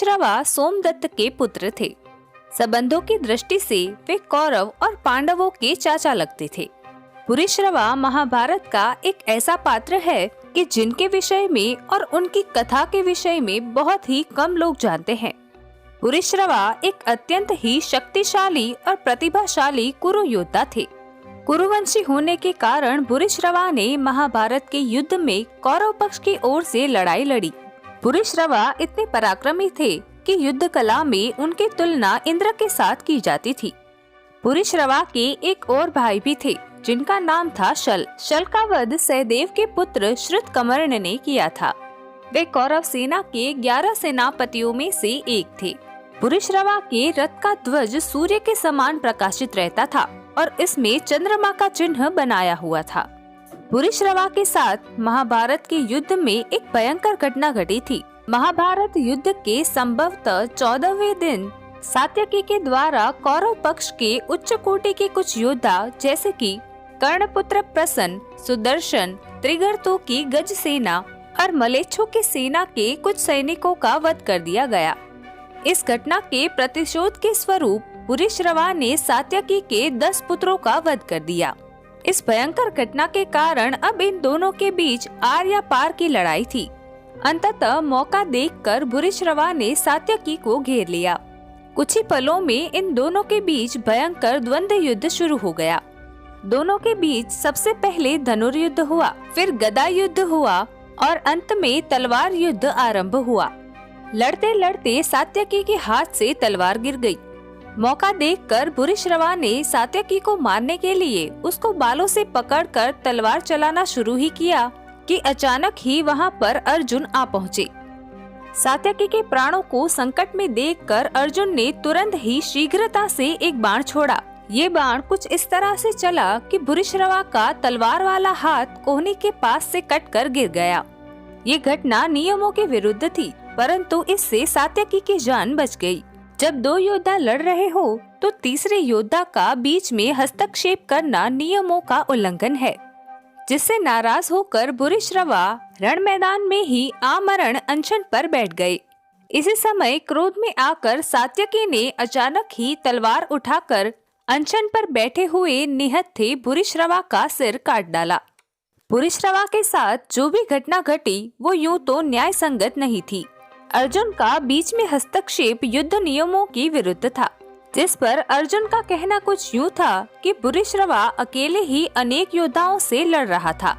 पुरुश्रवा सोमदत्त के पुत्र थे। संबंधों की दृष्टि से वे कौरव और पांडवों के चाचा लगते थे। पुरुश्रवा महाभारत का एक ऐसा पात्र है कि जिनके विषय में और उनकी कथा के विषय में बहुत ही कम लोग जानते हैं। पुरुश्रवा एक अत्यंत ही शक्तिशाली और प्रतिभाशाली कुरु योद्धा थे। कुरुवंशी होने के कारण पुरुश्रवा ने महाभारत के युद्ध में कौरव पक्ष की ओर से लड़ाई लड़ी। पुरुश्रवा इतने पराक्रमी थे कि युद्ध कला में उनकी तुलना इंद्र के साथ की जाती थी। पुरुश्रवा के एक और भाई भी थे जिनका नाम था शल। शल का वध सहदेव के पुत्र श्रुतकर्मण्य ने किया था। वे कौरव सेना के 11 सेनापतियों में से एक थे। पुरुश्रवा के रथ का ध्वज सूर्य के समान प्रकाशित रहता था और इसमें चंद्रमा का चिन्ह बनाया हुआ था। पुरुश्रवा के साथ महाभारत के युद्ध में एक भयंकर घटना घटी थी। महाभारत युद्ध के संभवतः 14वें दिन सात्यकी के द्वारा कौरव पक्ष के उच्च कोटि के कुछ योद्धा जैसे कि कर्णपुत्र प्रसन, सुदर्शन, त्रिगर्तों की गज सेना और मलेच्छों की सेना के कुछ सैनिकों का वध कर दिया गया। इस घटना के प्रतिशोध के स्वरूप पुरुश्रवा ने सात्यकी के 10 पुत्रों का वध कर दिया। इस भयंकर घटना के कारण अब इन दोनों के बीच आर या पार की लड़ाई थी। अंततः मौका देखकर पुरुश्रवा ने सात्यकी को घेर लिया। कुछ ही पलों में इन दोनों के बीच भयंकर द्वंद्व युद्ध शुरू हो गया। दोनों के बीच सबसे पहले धनुर्युद्ध हुआ, फिर गदा युद्ध हुआ और अंत में तलवार युद्ध आरंभ हुआ। लड़ते लड़ते सात्यकी के हाथ से तलवार गिर गई। मौका देखकर पुरुश्रवा ने सात्यकी को मारने के लिए उसको बालों से पकड़कर तलवार चलाना शुरू ही किया कि अचानक ही वहां पर अर्जुन आ पहुँचे। सात्यकी के प्राणों को संकट में देखकर अर्जुन ने तुरंत ही शीघ्रता से एक बाण छोड़ा। ये बाण कुछ इस तरह से चला कि पुरुश्रवा का तलवार वाला हाथ कोहनी के पास से कटकर गिर गया। ये घटना नियमों के विरुद्ध थी, परंतु इससे सात्यकी की जान बच गई। जब दो योद्धा लड़ रहे हो तो तीसरे योद्धा का बीच में हस्तक्षेप करना नियमों का उल्लंघन है, जिससे नाराज होकर पुरुश्रवा रण मैदान में ही आमरण अनशन पर बैठ गए। इसी समय क्रोध में आकर सात्यकी ने अचानक ही तलवार उठाकर अनशन पर बैठे हुए निहत्थे पुरुश्रवा का सिर काट डाला। पुरुश्रवा के साथ जो भी घटना घटी वो यूं तो न्याय संगत नहीं थी। अर्जुन का बीच में हस्तक्षेप युद्ध नियमों के विरुद्ध था, जिस पर अर्जुन का कहना कुछ यूं था कि पुरुश्रवा अकेले ही अनेक योद्धाओं से लड़ रहा था।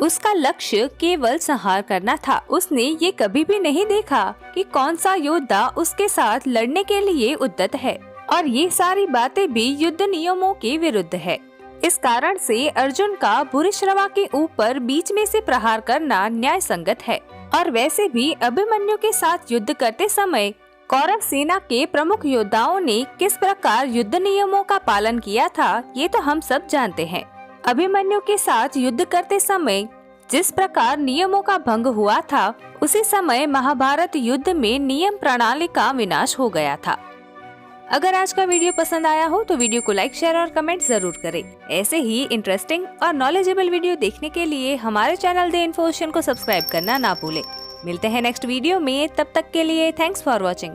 उसका लक्ष्य केवल संहार करना था। उसने ये कभी भी नहीं देखा कि कौन सा योद्धा उसके साथ लड़ने के लिए उद्यत है, और ये सारी बातें भी युद्ध नियमों के विरुद्ध है। इस कारण से अर्जुन का पुरुश्रवा के ऊपर बीच में से प्रहार करना न्याय संगत है। और वैसे भी अभिमन्यु के साथ युद्ध करते समय कौरव सेना के प्रमुख योद्धाओं ने किस प्रकार युद्ध नियमों का पालन किया था, ये तो हम सब जानते हैं। अभिमन्यु के साथ युद्ध करते समय जिस प्रकार नियमों का भंग हुआ था, उसी समय महाभारत युद्ध में नियम प्रणाली का विनाश हो गया था। अगर आज का वीडियो पसंद आया हो तो वीडियो को लाइक, शेयर और कमेंट जरूर करें। ऐसे ही इंटरेस्टिंग और नॉलेजेबल वीडियो देखने के लिए हमारे चैनल द इन्फो ओशन को सब्सक्राइब करना ना भूलें। मिलते हैं नेक्स्ट वीडियो में, तब तक के लिए थैंक्स फॉर वॉचिंग।